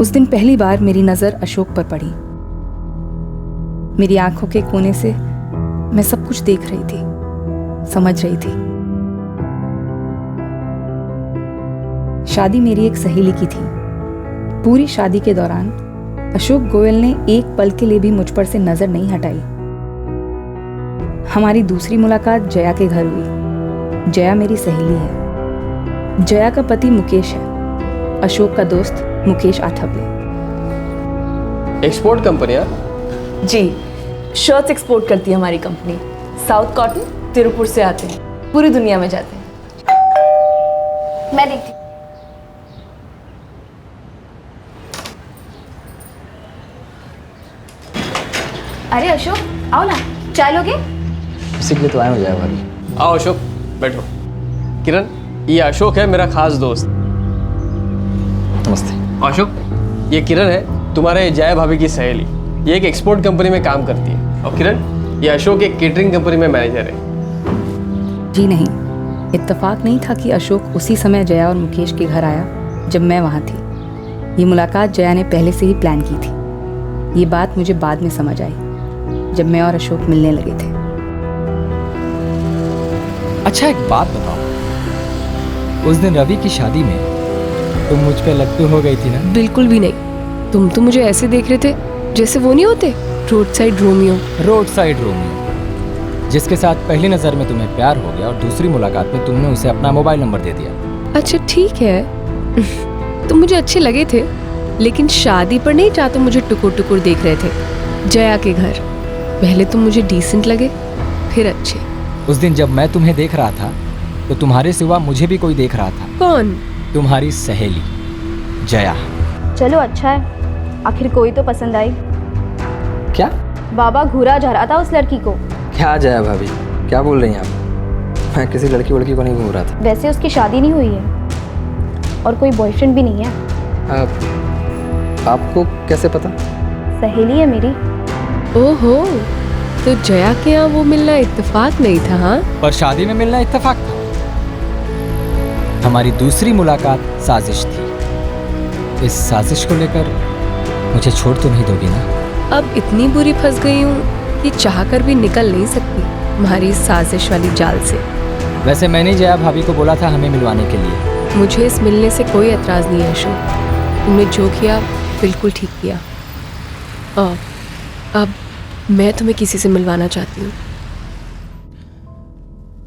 उस दिन पहली बार मेरी नज़र अशोक पर पड़ी। मेरी आंखों के कोने से मैं सब कुछ देख रही थी, समझ रही थी। शादी मेरी एक सहेली की थी। पूरी शादी के दौरान अशोक गोयल ने एक पल के लिए भी मुझ पर से नजर नहीं हटाई। हमारी दूसरी मुलाकात जया के घर हुई। जया मेरी सहेली है। जया का पति मुकेश है, अशोक का दोस्त मुकेश आठवले। Export company? जी, शर्ट्स एक्सपोर्ट करती है हमारी कंपनी। साउथ कॉटन तिरुपुर से आते हैं, पूरी दुनिया में जाते हैं। मैं देखती। अरे अशोक, आओ ना, चाय लोगे? इसी के लिए तो आए हो जाए भाभी। आओ अशोक, बैठो। किरण, ये अशोक है मेरा खास दोस्त। नमस्ते। अशोक, ये किरण है तुम्हारे जया भाभी की सहेली। ये एक एक्सपोर्ट कंपनी में काम करती है। और किरण, ये अशोक एक केटरिंग कंपनी में मैनेजर है। जी नहीं, इत्तेफाक नहीं था कि अशोक उसी समय जया और मुकेश के घर आया जब मैं वहाँ थी। ये मुलाकात जया ने पहले से ही प्लान की थी। ये बात मुझे बाद में समझ आई, जब मैं और अशोक मिलने लगे थे। अच्छा, एक बात बताओ, उस दिन रवि की शादी में तुम मुझ पे लट्टू हो गई थी ना? बिल्कुल भी नहीं। तुम तो मुझे ऐसे देख रहे थे जैसे वो नहीं होते, road side Romeo. Road side Romeo, जिसके साथ पहली नजर में तुम्हें प्यार हो गया और दूसरी मुलाकात में तुमने उसे अपना मोबाइल नंबर दे दिया। अच्छा ठीक है, तुम मुझे अच्छे लगे थे, लेकिन शादी पर नहीं चाहते मुझे टुकुर टुकुर देख रहे थे। जया के घर पहले तुम मुझे डिसेंट लगे, फिर अच्छे। उस दिन जब मैं तुम्हें देख रहा था तो तुम्हारे सिवा मुझे भी कोई देख रहा था। कौन? तुम्हारी सहेली जया। चलो अच्छा है, आखिर कोई तो पसंद आई। क्या? बाबा घूरा जा रहा था उस लड़की को। क्या जया भाभी, क्या बोल रही हैं आप? मैं किसी लड़की वड़की को नहीं घूम रहा था। वैसे उसकी शादी नहीं हुई है और कोई बॉयफ्रेंड भी नहीं है। आपको कैसे पता? सहेली है मेरी। ओहो, तो जया के यहाँ वो मिलना इत्तेफाक नहीं था? हाँ, पर शादी में मिलना इत्तेफाक था। हमारी दूसरी मुलाकात साजिश थी। इस साजिश को लेकर मुझे छोड़ तो नहीं दोगी ना? अब इतनी बुरी फंस गई हूँ कि चाहकर भी निकल नहीं सकती तुम्हारी साजिश वाली जाल से। वैसे मैंने जया भाभी को बोला था हमें मिलवाने के लिए। मुझे इस मिलने से कोई एतराज़ नहीं है अशोक, तुमने जो किया बिल्कुल ठीक किया। अब मैं तुम्हें किसी से मिलवाना चाहती हूँ।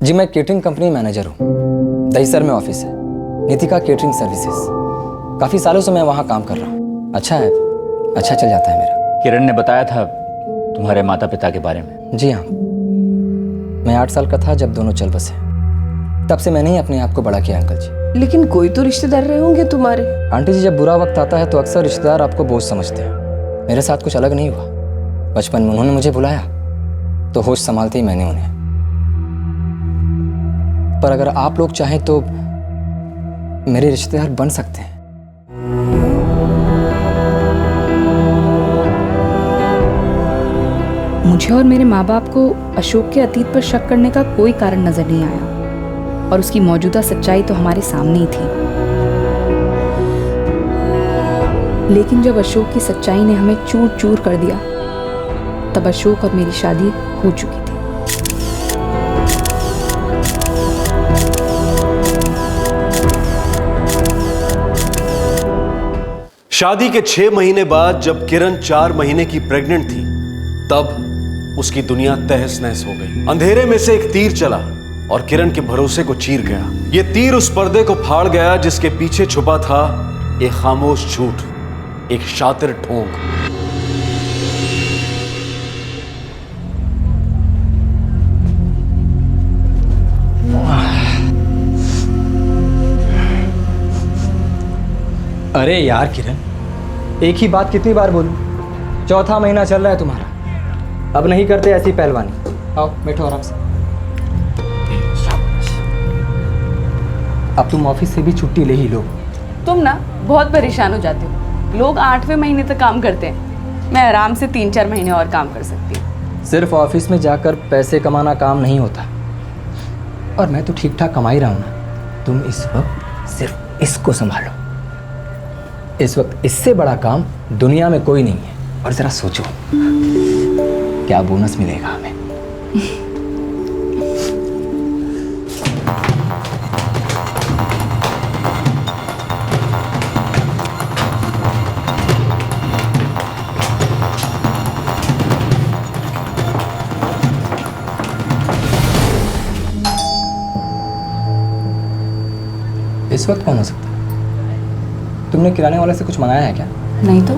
जी, मैं केटरिंग कंपनी मैनेजर हूँ। दहीसर में ऑफिस है, नितिका केटरिंग सर्विसेज। काफ़ी सालों से मैं वहाँ काम कर रहा हूँ। अच्छा है, अच्छा चल जाता है मेरा। किरण ने बताया था तुम्हारे माता पिता के बारे में। जी हाँ, मैं 8 साल का था जब दोनों चल बसे। तब से मैंने ही अपने आप को बड़ा किया अंकल जी। लेकिन कोई तो रिश्तेदार रहे होंगे तुम्हारे। आंटी जी, जब बुरा वक्त आता है तो अक्सर रिश्तेदार आपको बोझ समझते हैं। मेरे साथ कुछ अलग नहीं हुआ। बचपन में उन्होंने मुझे बुलाया तो होश संभालते ही मैंने उन्हें। पर अगर आप लोग चाहें तो मेरे रिश्तेदार बन सकते हैं। मुझे और मेरे माँ बाप को अशोक के अतीत पर शक करने का कोई कारण नजर नहीं आया, और उसकी मौजूदा सच्चाई तो हमारे सामने ही थी। लेकिन जब अशोक की सच्चाई ने हमें चूर चूर कर दिया, तब अशोक और मेरी शादी हो चुकी थी। शादी के 6 महीने बाद जब किरण 4 महीने की प्रेग्नेंट थी, तब उसकी दुनिया तहस नहस हो गई। अंधेरे में से एक तीर चला और किरण के भरोसे को चीर गया। यह तीर उस पर्दे को फाड़ गया जिसके पीछे छुपा था एक खामोश झूठ, एक शातिर ठोंक। अरे यार किरण, एक ही बात कितनी बार बोलूं? 4था महीना चल रहा है तुम्हारा, अब नहीं करते ऐसी पहलवानी। आओ बैठो आराम से। अब तुम ऑफिस से भी छुट्टी ले ही लो। तुम ना बहुत परेशान हो जाते हो। लोग 8वें महीने तक काम करते हैं, मैं आराम से 3-4 महीने और काम कर सकती हूँ। सिर्फ ऑफिस में जाकर पैसे कमाना काम नहीं होता, और मैं तो ठीक ठाक कमा ही रहा हूँ ना। तुम इस वक्त सिर्फ इसको संभालो। इस वक्त इससे बड़ा काम दुनिया में कोई नहीं है। और जरा सोचो क्या बोनस मिलेगा हमें। इस वक्त कौन हो सकता है? तुमने किराने वाले से कुछ मंगाया है क्या? नहीं तो।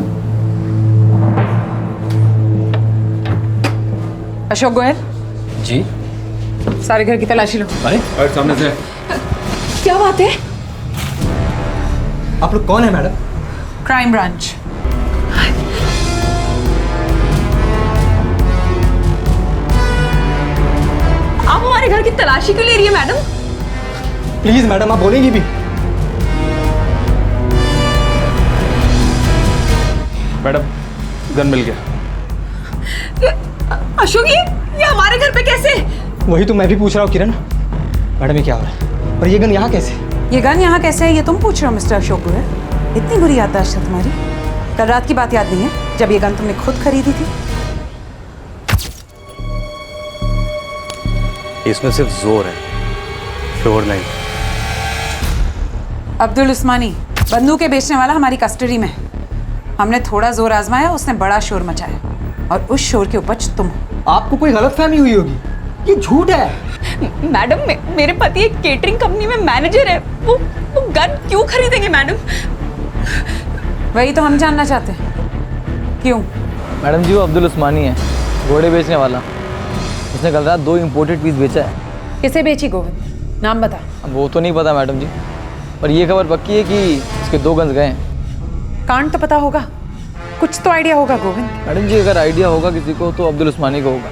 अशोक गोयल, जी। सारे घर की तलाशी लो। अरे सामने से। क्या बात है? आप लोग कौन है मैडम? Crime branch. आप हमारे घर की तलाशी क्यों ले रही है मैडम? प्लीज मैडम, आप बोलेंगी भी? मैडम, गन मिल गया। अशोक, ये हमारे घर पे कैसे? वही तो मैं भी पूछ रहा हूँ किरण। मैडम ये क्या हो रहा है? और ये गन यहाँ कैसे? ये गन यहाँ कैसे है ये तुम पूछ रहे हो मिस्टर अशोक गोयल? इतनी बुरी याददाश्त है तुम्हारी? कल रात की बात याद नहीं है जब ये गन तुमने खुद खरीदी थी? इसमें सिर्फ जोर है, शोर नहीं। अब्दुल उस्मानी, बंदूकें बेचने वाला हमारी कस्टडी में है। हमने थोड़ा जोर आजमाया, उसने बड़ा शोर मचाया और उस शोर की उपज तुम हो। आपको कोई गलतफहमी हुई होगी, ये झूठ है। मैडम, मेरे पति एक केटरिंग कंपनी में मैनेजर है। वो गन क्यों खरीदेंगे मैडम? वही तो हम जानना चाहते हैं, क्यों? मैडम जी, वो अब्दुल उस्मानी है, घोड़े बेचने वाला। उसने कल रात 2 इम्पोर्टेड पीस बेचा है। किसे बेची गोविंद? नाम बता। अब वो तो नहीं पता मैडम जी, पर ये खबर पक्की है कि उसके 2 गन्स गए हैं। कांड तो पता होगा, कुछ तो आइडिया होगा गोविंद। मैडम जी, अगर आइडिया होगा किसी को तो अब्दुल उस्मानी को होगा।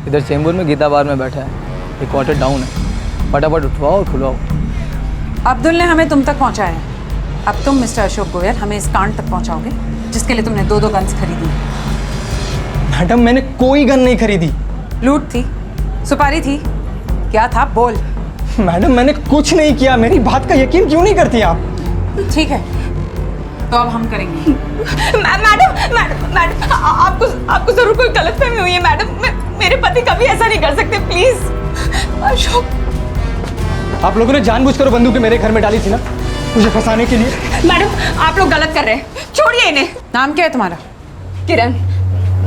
इधर चेंबूर में गीता बार में बैठा है, एक क्वार्टर डाउन है। फटाफट उठवाओ और खुलवाओ। अब्दुल ने हमें तुम तक पहुंचाया है। अब तुम मिस्टर अशोक गोयल हमें इस कांड तक पहुंचाओगे जिसके लिए तुमने 2 गन्स खरीदी। मैडम मैंने कोई गन नहीं खरीदी। लूट थी, सुपारी थी, क्या था बोल। मैडम मैंने कुछ नहीं किया, मेरी बात का यकीन क्यों नहीं करती आप? ठीक है, तो अब हम करेंगे। मैडम, आपको जरूर कोई गलतफहमी हुई है मैडम। मेरे पति कभी ऐसा नहीं कर सकते, प्लीज। अशोक, आप लोगों ने जानबूझकर बंदूकें मेरे घर में डाली थी ना, मुझे फंसाने के लिए। मैडम, आप लोग गलत कर रहे हैं, छोड़िए इन्हें। नाम क्या है तुम्हारा? किरण,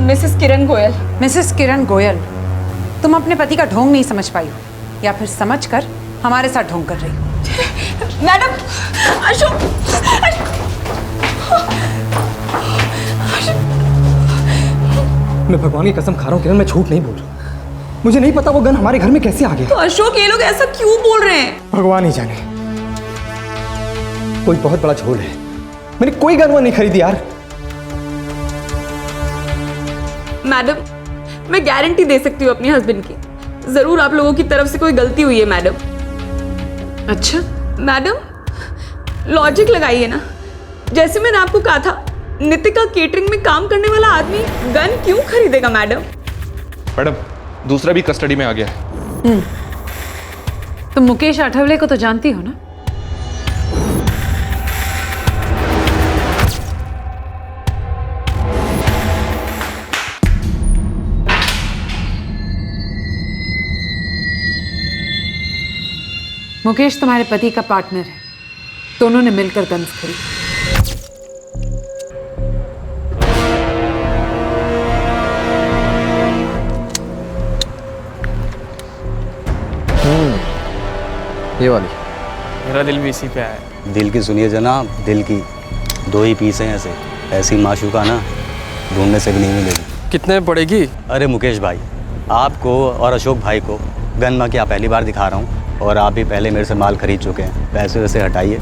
मिसेस किरण गोयल। मिसेस किरण गोयल, तुम अपने पति का ढोंग नहीं समझ पाई हो, या फिर समझकर हमारे साथ ढोंग कर रही हो। मैडम, अशोक, मैं भगवान की कसम खा रहा हूँ किरण, मैं झूठ नहीं बोल रहा। मुझे नहीं पता वो गन हमारे घर में कैसे आ गया। तो अशोक, ये लोग ऐसा क्यों बोल रहे हैं? भगवान ही जाने, कोई बहुत बड़ा झोल है। मैंने कोई गन वो नहीं खरीदी यार। मैडम, मैं गारंटी दे सकती हूँ अपने हस्बैंड की, जरूर आप लोगों की तरफ से कोई गलती हुई है मैडम। अच्छा, मैडम लॉजिक लगाइए ना। जैसे मैंने आपको कहा था, नितिका केटरिंग में काम करने वाला आदमी गन क्यों खरीदेगा मैडम? मैडम, दूसरा भी कस्टडी में आ गया है। तुम मुकेश आठवले को तो जानती हो ना? मुकेश तुम्हारे पति का पार्टनर है, दोनों ने मिलकर गन्स खरीदी। ये वाली। मेरा दिल भी इसी पे आया है। दिल की सुनिए जनाब, दिल की 2 ही पीस हैं ऐसे। ऐसी माशूका ना ढूंढने से भी नहीं मिलेगी। कितने में पड़ेगी? अरे मुकेश भाई, आपको और अशोक भाई को गन मैं क्या पहली बार दिखा रहा हूँ, और आप भी पहले मेरे से माल खरीद चुके हैं। पैसे वैसे हटाइए,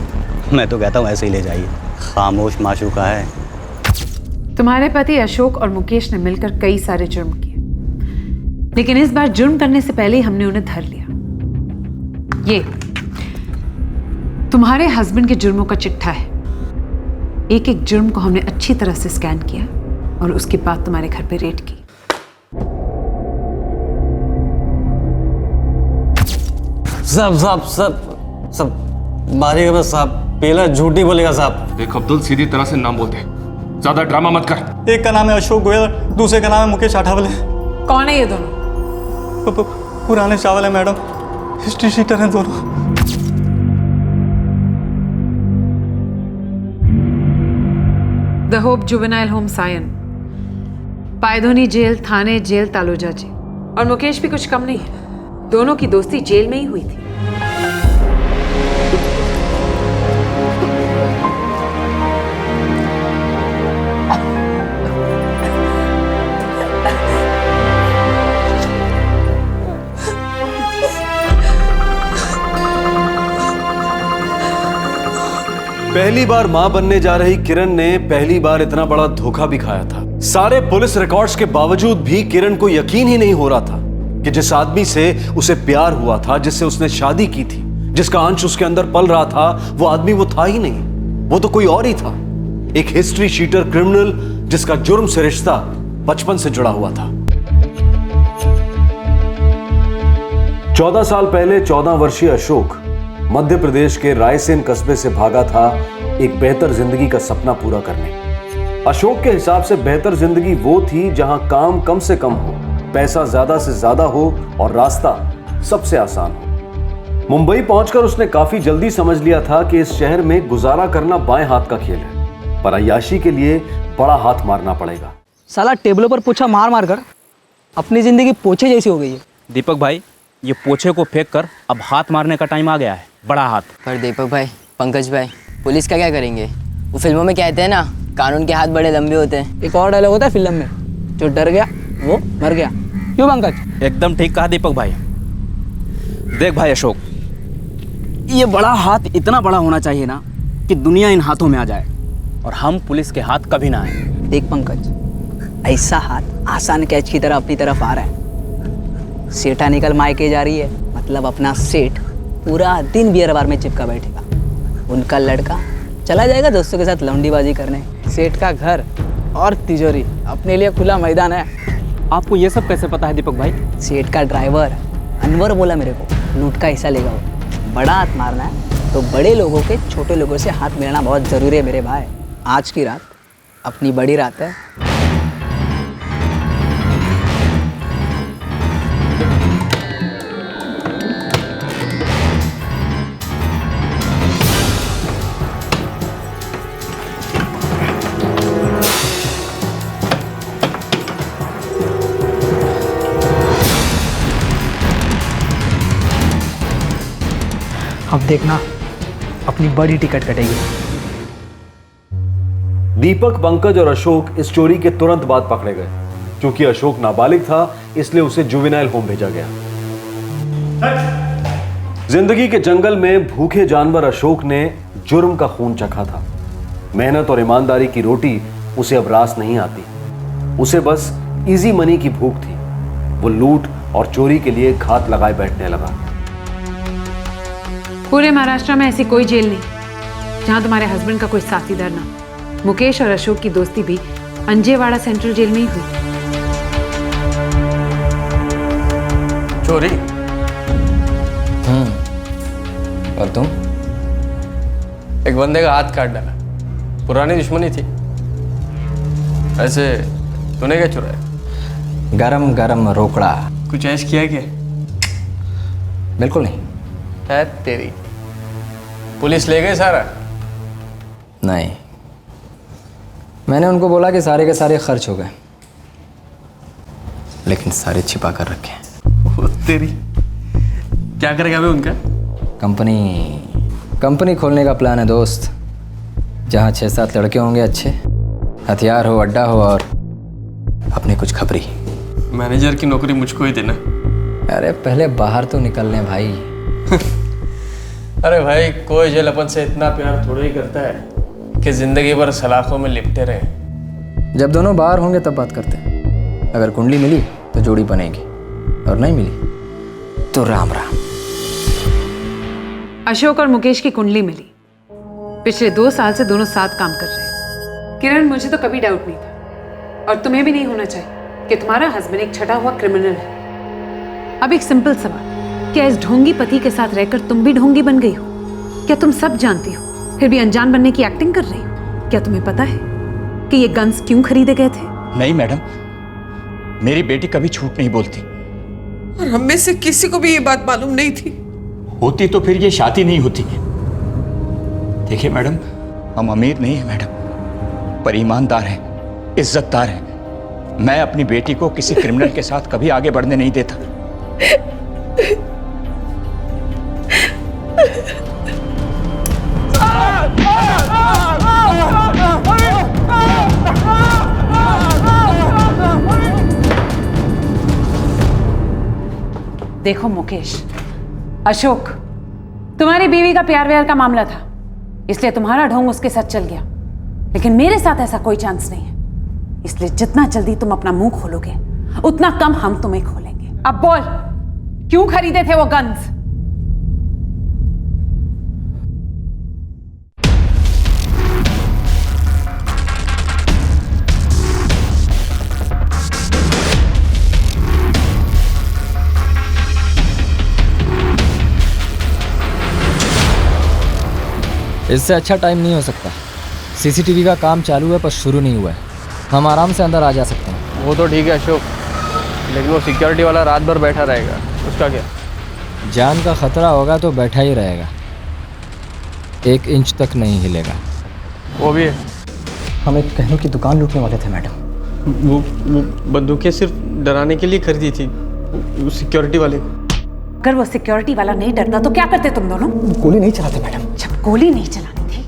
मैं तो कहता हूँ ऐसे ही ले जाइए। खामोश माशूका है। तुम्हारे पति अशोक और मुकेश ने मिलकर कई सारे जुर्म किए, लेकिन इस बार जुर्म करने से पहले ही हमने उन्हें धर लिया। ये तुम्हारे हस्बैंड के जुर्मों का चिट्ठा है। एक एक जुर्म को हमने अच्छी तरह से स्कैन किया और उसके बाद तुम्हारे घर पे रेड की। सब मारिएगा बस साहब। पहला झूठ नहीं बोलेगा साहब। देख अब्दुल, सीधी तरह से नाम बोलते, ज्यादा ड्रामा मत कर। एक का नाम है अशोक गोयल, दूसरे का नाम है मुकेश आठावले। कौन है ये दोनों? पुराने चावल है मैडम, हिस्ट्री शीटर हैं दोनों। The Hope juvenile home Sion, Pydhonie jail, Thane jail, Taloja jail. और मुकेश भी कुछ कम नहीं है, दोनों की दोस्ती जेल में ही हुई थी। पहली बार मां बनने जा रही किरण ने पहली बार इतना बड़ा धोखा भी खाया था। सारे पुलिस रिकॉर्ड्स के बावजूद भी किरण को यकीन ही नहीं हो रहा था कि जिस आदमी से उसे प्यार हुआ था, जिससे उसने शादी की थी, जिसका अंश उसके अंदर पल रहा था, वो आदमी वो था ही नहीं, वो तो कोई और ही था। एक हिस्ट्री शीटर क्रिमिनल जिसका जुर्म से रिश्ता बचपन से जुड़ा हुआ था। 14 साल पहले 14 वर्षीय अशोक मध्य प्रदेश के रायसेन कस्बे से भागा था एक बेहतर जिंदगी का सपना पूरा करने। अशोक के हिसाब से बेहतर जिंदगी वो थी जहां काम कम से कम हो, पैसा ज्यादा से ज्यादा हो और रास्ता सबसे आसान हो। मुंबई पहुंचकर उसने काफी जल्दी समझ लिया था कि इस शहर में गुजारा करना बाएं हाथ का खेल है, पर अय्याशी के लिए बड़ा हाथ मारना पड़ेगा। साला टेबलों पर पोछा मार मार कर अपनी जिंदगी पोछे जैसी हो गई है। दीपक भाई, ये पोछे को फेंक कर अब हाथ मारने का टाइम आ गया है, बड़ा हाथ। पर दीपक भाई, पंकज भाई, पुलिस का क्या करेंगे? वो फिल्मों में कहते हैं ना, कानून के हाथ बड़े लंबे होते हैं। एक और डायलॉग होता है फिल्म में, जो डर गया वो मर गया। क्यों पंकज? एकदम ठीक कहा दीपक भाई। देख भाई अशोक, ये बड़ा हाथ इतना बड़ा होना चाहिए ना कि दुनिया इन हाथों में आ जाए और हम पुलिस के हाथ कभी ना आए। देख पंकज, ऐसा हाथ आसान कैच की तरह अपनी तरफ आ रहा है। सेठा निकल मायके जा रही है, मतलब अपना सेठ पूरा दिन बियर बार में चिपका बैठेगा। उनका लड़का चला जाएगा दोस्तों के साथ लौंडीबाजी करने। सेठ का घर और तिजोरी अपने लिए खुला मैदान है। आपको ये सब कैसे पता है दीपक भाई? सेठ का ड्राइवर अनवर बोला मेरे को, लूट का हिस्सा लेगा वो। बड़ा हाथ मारना है तो बड़े लोगों के छोटे लोगों से हाथ मिलाना बहुत ज़रूरी है मेरे भाई। आज की रात अपनी बड़ी रात है। अब देखना अपनी बड़ी टिकट कटेगी। दीपक, पंकज और अशोक इस चोरी के तुरंत बाद पकड़े गए। क्योंकि अशोक नाबालिग था, इसलिए उसे जुवेनाइल होम भेजा गया। जिंदगी के जंगल में भूखे जानवर अशोक ने जुर्म का खून चखा था। मेहनत और ईमानदारी की रोटी उसे अब रास नहीं आती। उसे बस इजी मनी की भूख थी। वो लूट और चोरी के लिए घात लगाए बैठने लगा। पूरे महाराष्ट्र में ऐसी कोई जेल नहीं जहां तुम्हारे हस्बैंड का कोई साथीदार ना। मुकेश और अशोक की दोस्ती भी अंजेवाड़ा सेंट्रल जेल में ही हुई। चोरी? और तुम? एक बंदे का हाथ काट डाला। पुरानी दुश्मनी थी। ऐसे तूने क्या चुराया? गरम गरम रोकड़ा। कुछ ऐश किया क्या? बिल्कुल नहीं। है तेरी। पुलिस ले गए सारा? नहीं, मैंने उनको बोला कि सारे के सारे खर्च हो गए, लेकिन सारे छिपा कर रखे हैं। वो तेरी। क्या करेगा बे उनका? कंपनी खोलने का प्लान है दोस्त, जहाँ 6-7 लड़के होंगे अच्छे, हथियार हो, अड्डा हो और अपने कुछ खबरी। मैनेजर की नौकरी मुझको ही देना। अरे पहले बाहर तो निकल लें भाई। अरे भाई, कोई जेल अपन से इतना प्यार थोड़ा ही करता है कि जिंदगी भर सलाखों में लिपटे रहे। जब दोनों बाहर होंगे तब बात करते हैं। अगर कुंडली मिली तो जोड़ी बनेगी, और नहीं मिली तो राम राम। अशोक और मुकेश की कुंडली मिली। पिछले 2 साल से दोनों साथ काम कर रहे हैं। किरण, मुझे तो कभी डाउट नहीं था, और तुम्हें भी नहीं होना चाहिए, कि तुम्हारा हस्बैंड एक छटा हुआ क्रिमिनल है। अब एक सिंपल सवाल, क्या इस ढोंगी पति के साथ रहकर तुम भी ढोंगी बन गई हो? क्या तुम सब जानती हो फिर भी अनजान बनने की एक्टिंग कर रही हो। क्या तुम्हें पता है कि ये गन्स क्यों खरीदे गए थे? नहीं मैडम, मेरी बेटी कभी झूठ नहीं बोलती। और हम में से किसी को भी ये बात मालूम नहीं थी। होती तो फिर ये शादी नहीं होती। देखिए मैडम, हम अमीर नहीं हैं मैडम, पर ईमानदार हैं, इज्जतदार हैं। मैं अपनी बेटी को किसी क्रिमिनल के साथ कभी आगे बढ़ने नहीं देता। देखो मुकेश, अशोक तुम्हारी बीवी का प्यार व्यार का मामला था, इसलिए तुम्हारा ढोंग उसके साथ चल गया। लेकिन मेरे साथ ऐसा कोई चांस नहीं है, इसलिए जितना जल्दी तुम अपना मुंह खोलोगे उतना कम हम तुम्हें खोलेंगे। अब बोल, क्यों खरीदे थे वो गन्स? इससे अच्छा टाइम नहीं हो सकता। सीसीटीवी का काम चालू है पर शुरू नहीं हुआ है। हम आराम से अंदर आ जा सकते हैं। वो तो ठीक है अशोक, लेकिन वो सिक्योरिटी वाला रात भर बैठा रहेगा, उसका क्या? जान का खतरा होगा तो बैठा ही रहेगा, 1 इंच तक नहीं हिलेगा। वो भी है। हम एक गहनों की दुकान लूटने वाले थे मैडम। वो बंदूकें सिर्फ डराने के लिए खरीदी थी सिक्योरिटी वाले को। अगर वो सिक्योरिटी वाला नहीं डरता तो क्या करते तुम दोनों? गोली नहीं चलाते मैडम। जब गोली नहीं चलानी थी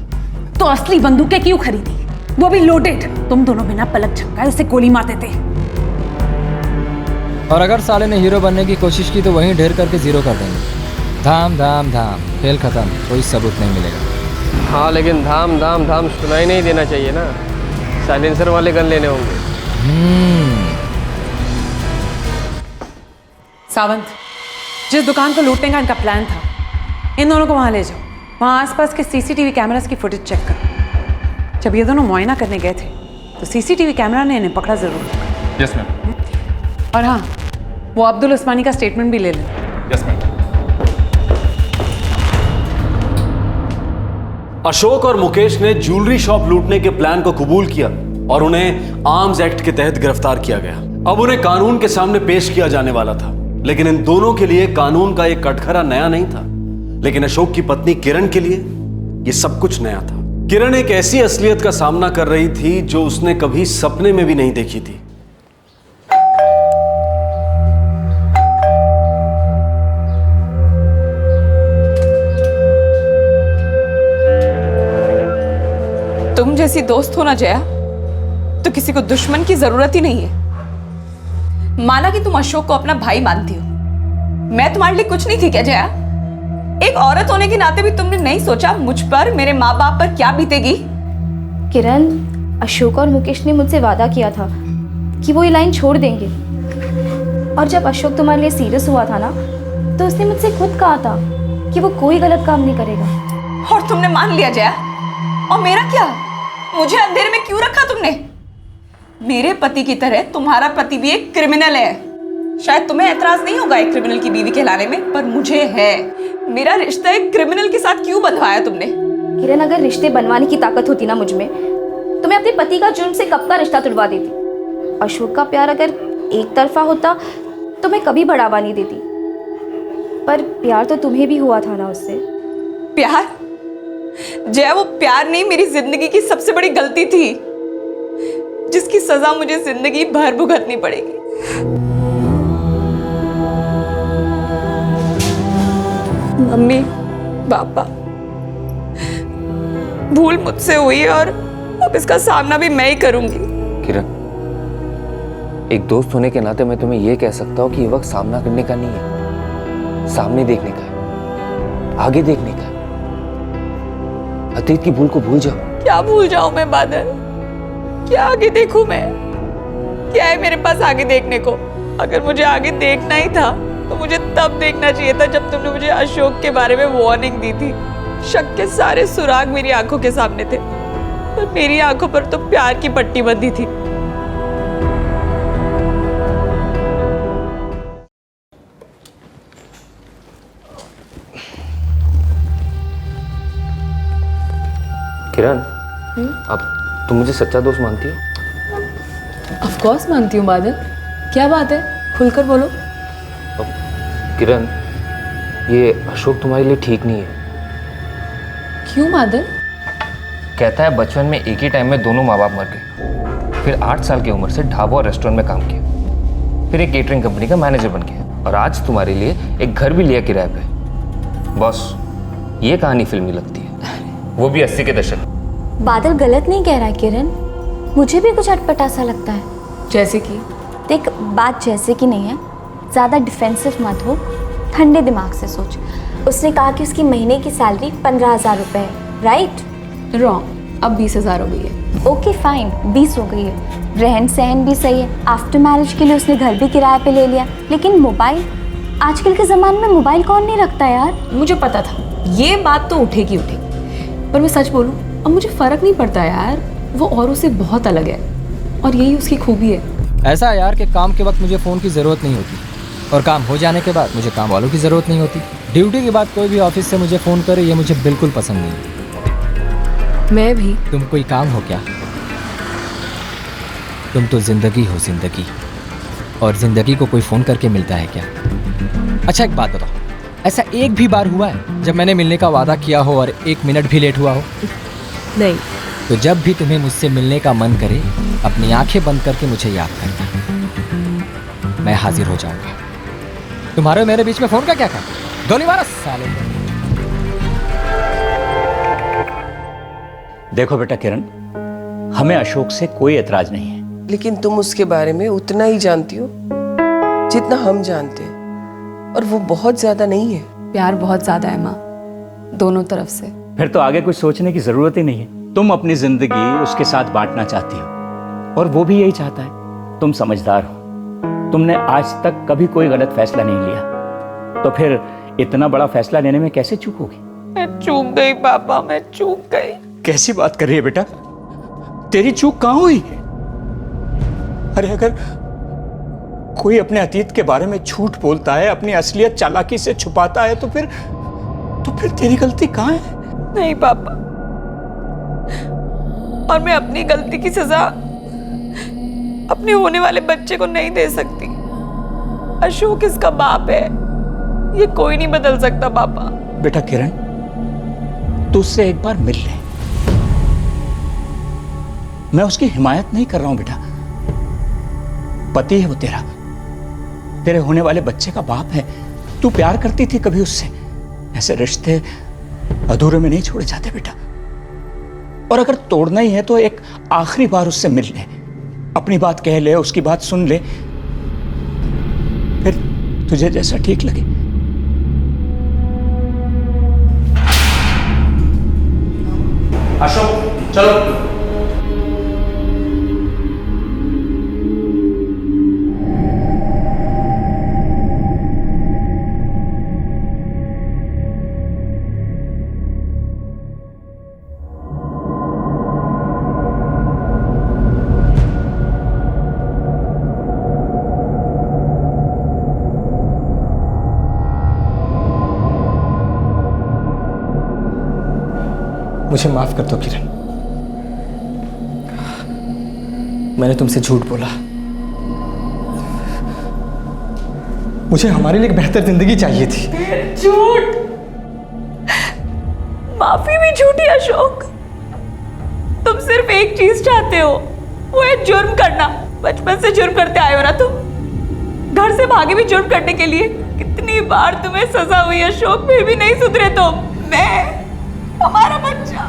तो असली बंदूकें क्यों खरीदी, वो भी लोडेड? तुम दोनों बिना पलक झपकाए उसे गोली मारते थे। और अगर साले ने हीरो बनने की कोशिश की तो वहीं ढेर करके जीरो कर देंगे। धाम धाम धाम, खेल खत्म, कोई सबूत नहीं मिलेगा। हाँ, लेकिन धाम धाम धाम सुनाई नहीं देना चाहिए ना, साइलेंसर वाले गन लेने होंगे। सावंत, जिस दुकान को लूटने का इनका प्लान था, इन दोनों को वहां ले जाओ। वहां आसपास के सीसीटीवी कैमरास की फुटेज चेक करो। जब ये दोनों मुआयना करने गए थे तो सीसीटीवी कैमरा ने इन्हें पकड़ा जरूर होगा। Yes ma'am. और हाँ, वो अब्दुल उस्मानी का स्टेटमेंट भी ले लें। Yes ma'am. अशोक और मुकेश ने ज्वेलरी शॉप लूटने के प्लान को कबूल किया और उन्हें आर्म्स एक्ट के तहत गिरफ्तार किया गया। अब उन्हें कानून के सामने पेश किया जाने वाला था, लेकिन इन दोनों के लिए कानून का एक कटघरा नया नहीं था, लेकिन अशोक की पत्नी किरण के लिए यह सब कुछ नया था। किरण एक ऐसी असलियत का सामना कर रही थी जो उसने कभी सपने में भी नहीं देखी थी। तुम जैसी दोस्त हो ना जया, तो किसी को दुश्मन की जरूरत ही नहीं है। माना कि तुम अशोक को अपना भाई मानती हो, मैं तुम्हारे लिए कुछ नहीं थी क्या जया? एक औरत होने के नाते भी तुमने नहीं सोचा मुझ पर, मेरे माँ बाप पर क्या बीतेगी? किरण, अशोक और मुकेश ने मुझसे वादा किया था कि वो ये लाइन छोड़ देंगे। और जब अशोक तुम्हारे लिए सीरियस हुआ था ना, तो उसने मुझसे खुद कहा था कि वो कोई गलत काम नहीं करेगा। और तुमने मान लिया जया? और मेरा क्या? मुझे अंधेरे में क्यों रखा तुमने? मेरे पति की तरह तुम्हारा पति भी एक क्रिमिनल है। शायद तुम्हें ऐतराज नहीं होगा एक क्रिमिनल की बीवी कहलाने में, पर मुझे है। मेरा रिश्ता एक क्रिमिनल के साथ क्यों बंधवाया तुमने? किरण, अगर रिश्ते बनवाने की ताकत होती ना मुझ में, तो मैं अपने पति का जुर्म से कब का रिश्ता तुड़वा देती। अशोक का प्यार अगर एक तरफा होता तो मैं कभी बढ़ावा नहीं देती, पर प्यार तो तुम्हें भी हुआ था ना उससे। प्यार? जया, वो प्यार नहीं, मेरी जिंदगी की सबसे बड़ी गलती थी, जिसकी सजा मुझे जिंदगी भर भुगतनी पड़ेगी। मम्मी, पापा, भूल मुझसे हुई और अब इसका सामना भी मैं ही करूंगी। किरण, एक दोस्त होने के नाते मैं तुम्हें यह कह सकता हूँ कि ये वक्त सामना करने का नहीं है, सामने देखने का है, आगे देखने का है। अतीत की भूल को भूल जाओ। क्या भूल जाऊं मैं बादल? क्या आगे देखूं मैं? क्या है मेरे पास आगे देखने को? अगर मुझे आगे देखना ही था तो मुझे तब देखना चाहिए था जब तुमने मुझे अशोक के बारे में वार्निंग दी थी। शक के सारे सुराग मेरी आंखों के सामने थे, पर मेरी आंखों पर तो प्यार की पट्टी बंधी थी। किरण, अब तुम मुझे सच्चा दोस्त मानती हो? ऑफ कोर्स मानती हूँ बादल, क्या बात है, खुलकर बोलो। किरण, ये अशोक तुम्हारे लिए ठीक नहीं है। क्यों बादल? कहता है बचपन में एक ही टाइम में दोनों माँ बाप मर गए, फिर 8 साल की उम्र से ढाबा और रेस्टोरेंट में काम किया, फिर एक केटरिंग कंपनी का मैनेजर बन गया और आज तुम्हारे लिए एक घर भी लिया किराए पे। बॉस, ये कहानी फिल्मी लगती है, वो भी 80 के दशक। बादल गलत नहीं कह रहा है किरण, मुझे भी कुछ अटपटा सा लगता है। जैसे कि? देख, बात जैसे कि नहीं है, ज़्यादा डिफेंसिव मत हो, ठंडे दिमाग से सोच। उसने कहा कि उसकी महीने की सैलरी 15,000 रुपये है, राइट? रॉन्ग, अब 20,000 हो गई है। ओके फाइन, 20 हो गई है, रहन सहन भी सही है, आफ्टर मैरिज के लिए उसने घर भी किराए पे ले लिया, लेकिन मोबाइल, आजकल के ज़माने में मोबाइल कौन नहीं रखता यार? मुझे पता था ये बात तो उठेगी, पर मैं सच बोलूं, अब मुझे फ़र्क नहीं पड़ता यार, वो औरों से बहुत अलग है और यही उसकी खूबी है। ऐसा है यार कि काम के वक्त मुझे फ़ोन की ज़रूरत नहीं होती और काम हो जाने के बाद मुझे काम वालों की ज़रूरत नहीं होती। ड्यूटी के बाद कोई भी ऑफिस से मुझे फ़ोन करे, ये मुझे बिल्कुल पसंद नहीं है। मैं भी। तुम कोई काम हो क्या? तुम तो ज़िंदगी हो, ज़िंदगी, और ज़िंदगी को कोई फ़ोन करके मिलता है क्या? अच्छा एक बात बताओ, ऐसा एक भी बार हुआ है जब मैंने मिलने का वादा किया हो और 1 मिनट भी लेट हुआ हो? नहीं। तो जब भी तुम्हें मुझसे मिलने का मन करे, अपनी आंखें बंद करके मुझे याद करना, मैं हाजिर हो जाऊंगा। तुम्हारे मेरे बीच में फोन का क्या काम? धोनी मारा साले। देखो बेटा किरण, हमें अशोक से कोई एतराज नहीं है, लेकिन तुम उसके बारे में उतना ही जानती हो जितना हम जानते हैं, और वो बहुत ज्यादा नहीं है। प्यार बहुत ज्यादा है माँ, दोनों तरफ से। फिर तो आगे कुछ सोचने की जरूरत ही नहीं है। तुम अपनी जिंदगी उसके साथ बांटना चाहती हो और वो भी यही चाहता है। तुम समझदार हो, तुमने आज तक कभी कोई गलत फैसला नहीं लिया, तो फिर इतना बड़ा फैसला लेने में कैसे चूक होगी? मैं चूक गई पापा, मैं चूक गई। कैसी बात कर रही है बेटा, तेरी चूक कहां हुई? अरे अगर कोई अपने अतीत के बारे में झूठ बोलता है, अपनी असलियत चालाकी से छुपाता है, तो फिर तेरी गलती कहां है? नहीं पापा, और मैं अपनी गलती की सजा अपने होने वाले बच्चे को नहीं दे सकती। अशोक इसका बाप है, ये कोई नहीं बदल सकता पापा। बेटा किरण, तू उससे एक बार मिल ले। मैं उसकी हिमायत नहीं कर रहा हूं बेटा, पति है वो तेरा, तेरे होने वाले बच्चे का बाप है। तू प्यार करती थी कभी उससे? ऐसे रिश्ते अधूरे में नहीं छोड़े जाते बेटा। और अगर तोड़ना ही है तो एक आखिरी बार उससे मिल ले, अपनी बात कह ले, उसकी बात सुन ले, फिर तुझे जैसा ठीक लगे। अशोक चलो। मुझे माफ कर दो किरण, मैंने तुमसे झूठ बोला। मुझे हमारे लिए एक बेहतर जिंदगी चाहिए थी। झूठ, माफी भी झूठी अशोक। तुम सिर्फ एक चीज चाहते हो, वो है जुर्म करना। बचपन से जुर्म करते आए हो ना तुम, घर से भागे भी जुर्म करने के लिए। कितनी बार तुम्हें सजा हुई अशोक, फिर भी नहीं सुधरे तुम। मैं, हमारा बच्चा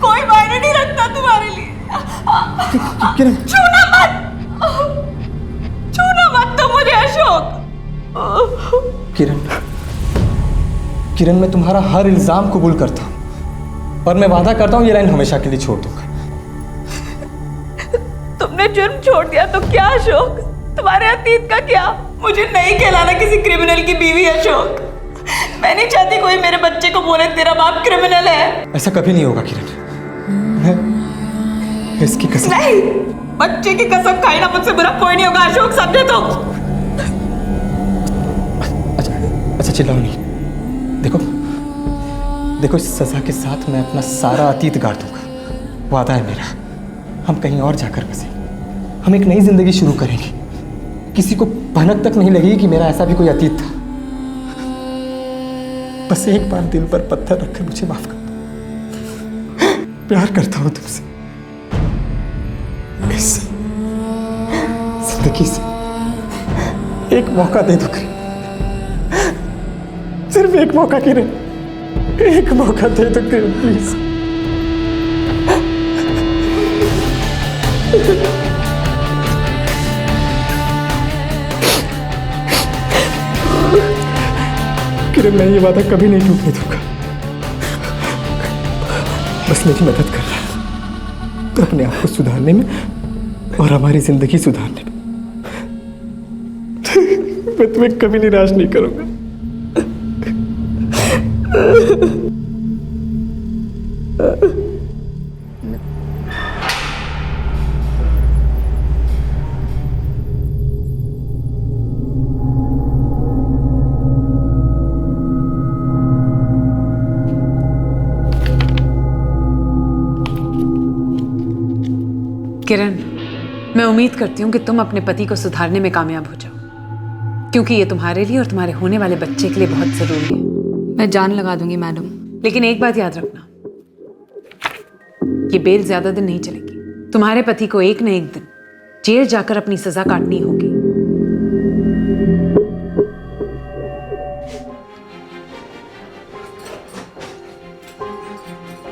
कोई मायने नहीं रखता तुम्हारे लिए। छूना मत, छूना मत तुम मुझे अशोक। किरण, मैं तुम्हारा हर इल्जाम कबूल करता हूं और मैं वादा करता हूं ये लाइन हमेशा के लिए छोड़ दूंगा। तुमने जुर्म छोड़ दिया तो क्या अशोक, तुम्हारे अतीत का क्या? मुझे नहीं कहलाना किसी क्रिमिनल की बीवी अशोक। मैं नहीं चाहती कोई मेरे बच्चे को बोले तेरा बाप क्रिमिनल है। ऐसा कभी नहीं होगा किरण, मैं इसकी कसम। नहीं, बच्चे की कसम खाई ना मुझसे बुरा कोई नहीं होगा अशोक, समझे तुम? अच्छा चिल्लाओ नहीं। देखो देखो, इस सज़ा के साथ मैं अपना सारा अतीत गाड़ दूंगा। वादा है मेरा, हम कहीं और जाकर बसेंगे, हम एक नई जिंदगी शुरू करेंगे। किसी को भनक तक नहीं लगेगी कि मेरा ऐसा भी कोई अतीत था। बस एक बार दिल पर पत्थर रखकर मुझे माफ कर दो। प्यार करता हूं तुमसे। इस जिंदगी से एक मौका दे दो किरण, सिर्फ एक मौका किरण, एक मौका दे दो किरण, प्लीज। किरण, मैं ये वादा कभी नहीं टूटने दूंगा। बस मेरी मदद कर रहा है तो अपने आप को सुधारने में और हमारी जिंदगी सुधारने में। मैं तुम्हें कभी निराश नहीं करूंगा। किरण, मैं उम्मीद करती हूँ कि तुम अपने पति को सुधारने में कामयाब हो जाओ, क्योंकि ये तुम्हारे लिए और तुम्हारे होने वाले बच्चे के लिए बहुत जरूरी है। मैं जान लगा दूंगी मैडम। लेकिन एक बात याद रखना, ये बेल ज्यादा दिन नहीं चलेगी। तुम्हारे पति को एक न एक दिन जेल जाकर अपनी सजा काटनी होगी।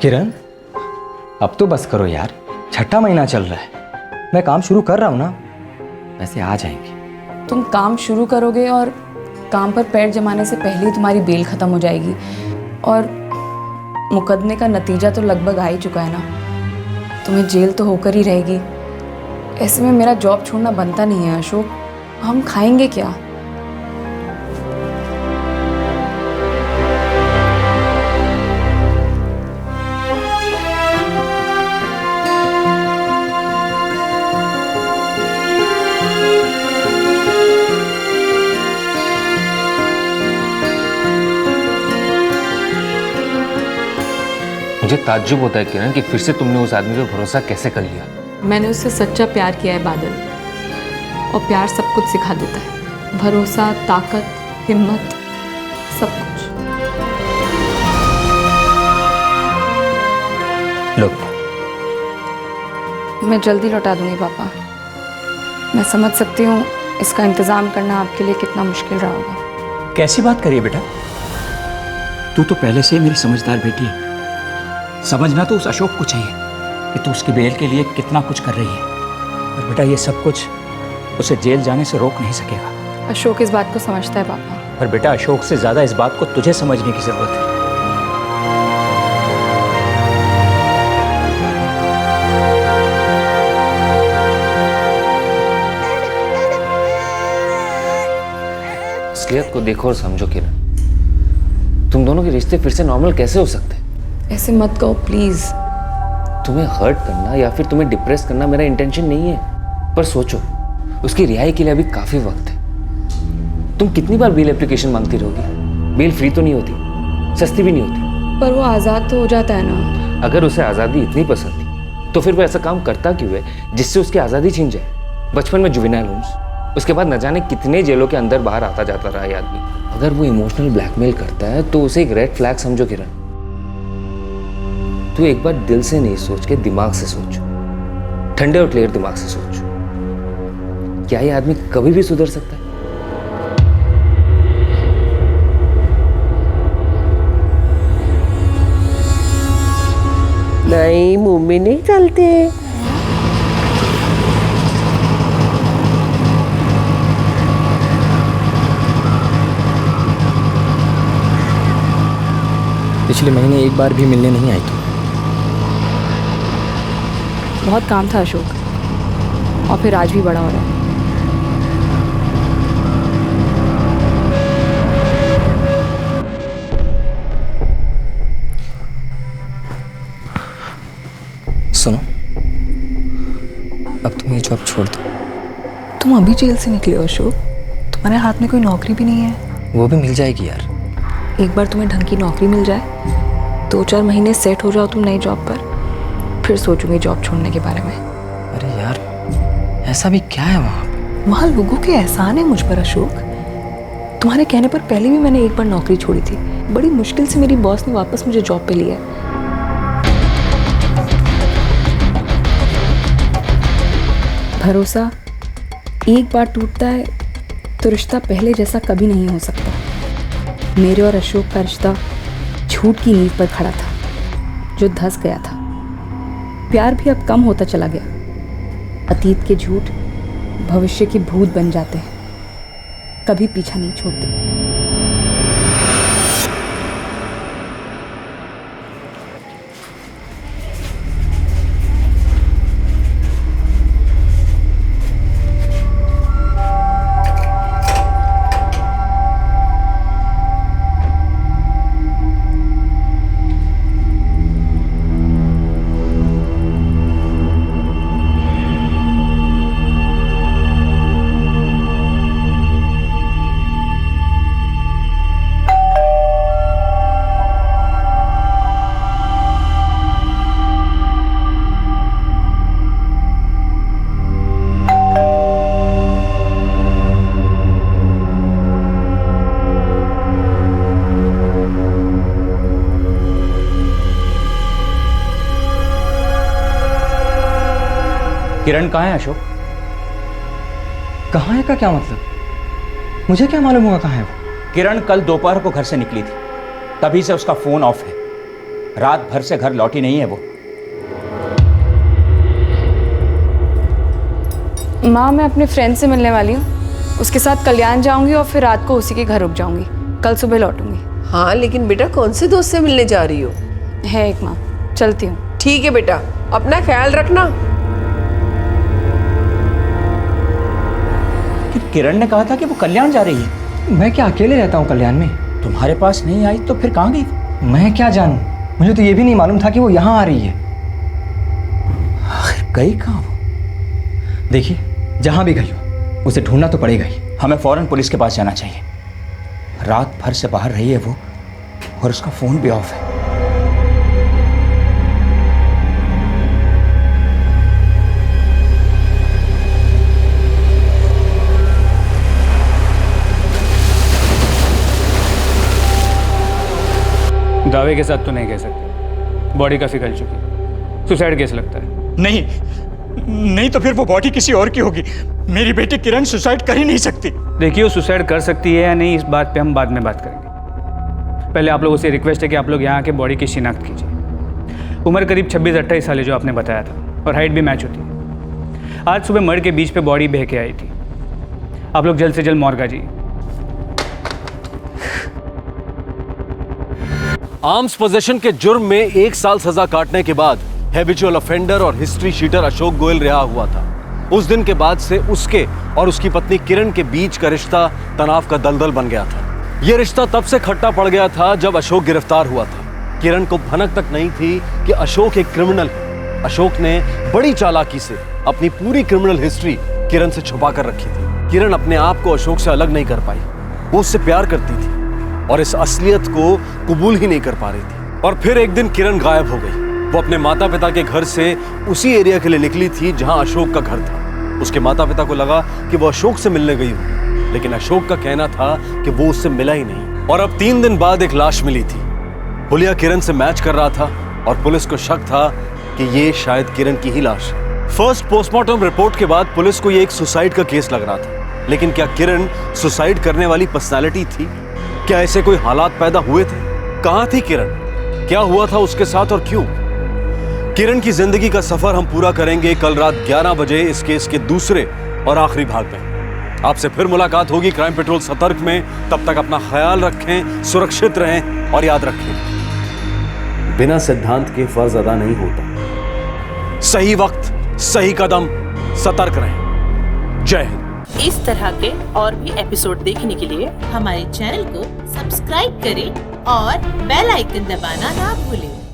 किरण, अब तो बस करो यार, छठा महीना चल रहा है, मैं काम शुरू कर रहा हूं ना, वैसे आ जाएंगे। तुम काम शुरू करोगे और काम पर पैर जमाने से पहले ही तुम्हारी बेल खत्म हो जाएगी, और मुकदमे का नतीजा तो लगभग आ ही चुका है ना। तुम्हें जेल तो होकर ही रहेगी। ऐसे में मेरा जॉब छोड़ना बनता नहीं है अशोक। हम खाएंगे क्या? मुझे ताज्जुब होता है किरण कि फिर से तुमने उस आदमी पे भरोसा कैसे कर लिया। मैंने उससे सच्चा प्यार किया है बादल, और प्यार सब कुछ सिखा देता है। भरोसा, ताकत, हिम्मत, सब कुछ। लो, मैं जल्दी लौटा दूंगी पापा। मैं समझ सकती हूँ इसका इंतजाम करना आपके लिए कितना मुश्किल रहा होगा। कैसी बात करिए बेटा, तू तो पहले से ही मेरी समझदार बेटी है। समझना तो उस अशोक को चाहिए कि तू उसकी बेल के लिए कितना कुछ कर रही है, और बेटा ये सब कुछ उसे जेल जाने से रोक नहीं सकेगा। अशोक इस बात को समझता है पापा। पर बेटा अशोक से ज्यादा इस बात को तुझे समझने की जरूरत है। असलियत को देखो और समझो किरण, तुम दोनों के रिश्ते फिर से नॉर्मल कैसे हो सकते हैं? ऐसे मत कहो प्लीज। तुम्हें हर्ट करना या फिर तुम्हें डिप्रेस करना मेरा इंटेंशन नहीं है, पर सोचो उसकी रिहाई के लिए अभी काफी वक्त है। तुम कितनी बार बेल एप्लीकेशन मांगती रहोगी? बेल फ्री तो नहीं होती, सस्ती भी नहीं होती। पर वो आजाद तो हो जाता है ना। अगर उसे आज़ादी इतनी पसंद थी तो फिर वो ऐसा काम करता क्यों है जिससे उसकी आज़ादी छीन जाए? बचपन में जुवेनाइल होम्स, उसके बाद न जाने कितने जेलों के अंदर बाहर आता जाता रहा ये आदमी। अगर वो इमोशनल ब्लैकमेल करता है तो उसे एक रेड फ्लैग समझो किरण। तू एक बार दिल से नहीं सोच के दिमाग से सोच, ठंडे और क्लियर दिमाग से सोच। क्या ये आदमी कभी भी सुधर सकता है? नहीं, मुंह में नहीं चलते। पिछले महीने एक बार भी मिलने नहीं आई तू। बहुत काम था अशोक, और फिर आज भी बड़ा हो रहा है। सुनो, अब तुम ये जॉब छोड़ दो। तुम अभी जेल से निकले हो अशोक, तुम्हारे हाथ में कोई नौकरी भी नहीं है। वो भी मिल जाएगी यार। एक बार तुम्हें ढंग की नौकरी मिल जाए 2-4 महीने सेट हो जाओ तुम नई जॉब पर, फिर सोचूंगी जॉब छोड़ने के बारे में। अरे यार, ऐसा भी क्या है वहाँ लोगों के एहसान है मुझ पर अशोक। तुम्हारे कहने पर पहले भी मैंने एक बार नौकरी छोड़ी थी, बड़ी मुश्किल से मेरी बॉस ने वापस मुझे जॉब पे लिया। भरोसा एक बार टूटता है तो रिश्ता पहले जैसा कभी नहीं हो सकता। मेरे और अशोक का रिश्ता झूठ की नींव पर खड़ा था जो धंस गया था। प्यार भी अब कम होता चला गया। अतीत के झूठ भविष्य की भूत बन जाते हैं, कभी पीछा नहीं छोड़ते। किरण कहाँ है अशोक? कहाँ है का क्या मतलब? मुझे क्या मालूम होगा कहाँ है वो? किरण कल दोपहर को घर से निकली थी, तभी से उसका फोन ऑफ है। रात भर से घर लौटी नहीं है वो। माँ, मैं अपने फ्रेंड से मिलने वाली हूँ, उसके साथ कल्याण जाऊंगी और फिर रात को उसी के घर रुक जाऊंगी। कल सुबह लौटूंगी। हाँ, लेकिन बेटा कौन से दोस्त से मिलने जा रही हो? है एक माँ, चलती हूँ। ठीक है बेटा, अपना ख्याल रखना। किरण ने कहा था कि वो कल्याण जा रही है। मैं क्या अकेले रहता हूँ कल्याण में? तुम्हारे पास नहीं आई तो फिर कहाँ गई? मैं क्या जानूं, मुझे तो ये भी नहीं मालूम था कि वो यहाँ आ रही है। आखिर गई कहाँ वो? देखिए, जहाँ भी गई हो उसे ढूंढना तो पड़ेगा ही। हमें फौरन पुलिस के पास जाना चाहिए। रात भर से बाहर रही है वो और उसका फोन भी ऑफ है। दावे के साथ तो नहीं कह सकते, बॉडी काफी गल चुकी है। सुसाइड केस लगता है। नहीं तो फिर वो बॉडी किसी और की होगी। मेरी बेटी किरण सुसाइड कर ही नहीं सकती। देखिए, वो सुसाइड कर सकती है या नहीं, इस बात पे हम बाद में बात करेंगे। पहले आप लोगों से रिक्वेस्ट है कि आप लोग यहाँ के बॉडी की शिनाख्त कीजिए। उम्र करीब 26-28 साल है जो आपने बताया था, और हाइट भी मैच होती है। आज सुबह मर्ग के बीच पे बॉडी बह के आई थी। आप लोग जल्द से जल्द मॉर्ग आ जाइए। आर्म्स पोजेशन के जुर्म में 1 साल सजा काटने के बाद हैबिचुअल ऑफेंडर और हिस्ट्री शीटर अशोक गोयल रिहा हुआ था। उस दिन के बाद से उसके और उसकी पत्नी किरण के बीच का रिश्ता तनाव का दलदल बन गया था। यह रिश्ता तब से खट्टा पड़ गया था जब अशोक गिरफ्तार हुआ था। किरण को भनक तक नहीं थी कि अशोक एक क्रिमिनल है। अशोक ने बड़ी चालाकी से अपनी पूरी क्रिमिनल हिस्ट्री किरण से छुपा कर रखी थी। किरण अपने आप को अशोक से अलग नहीं कर पाई। वो उससे प्यार करती थी और इस असलियत को कबूल ही नहीं कर पा रही थी। और फिर एक दिन किरण गायब हो गई। वो अपने माता पिता के घर से उसी एरिया के लिए निकली थी जहां अशोक का घर था। उसके माता पिता को लगा कि वो अशोक से मिलने गई होगी, लेकिन अशोक का कहना था कि वो उससे मिला ही नहीं। और अब 3 दिन बाद एक लाश मिली थी। हुलिया किरण से मैच कर रहा था और पुलिस को शक था कि ये शायद किरण की ही लाश है। फर्स्ट पोस्टमार्टम रिपोर्ट के बाद पुलिस को ये एक सुसाइड का केस लग रहा था, लेकिन क्या किरण सुसाइड करने वाली पर्सनैलिटी थी? क्या ऐसे कोई हालात पैदा हुए थे? कहां थी किरण? क्या हुआ था उसके साथ और क्यों? किरण की जिंदगी का सफर हम पूरा करेंगे कल रात 11 बजे इस केस के दूसरे और आखिरी भाग में। आपसे फिर मुलाकात होगी क्राइम पेट्रोल सतर्क में। तब तक अपना ख्याल रखें, सुरक्षित रहें और याद रखें, बिना सिद्धांत के फर्ज अदा नहीं होता। सही वक्त, सही कदम, सतर्क रहें। जय हिंद। इस तरह के और भी एपिसोड देखने के लिए हमारे चैनल को सब्सक्राइब करें और बेल आइकन दबाना ना भूलें।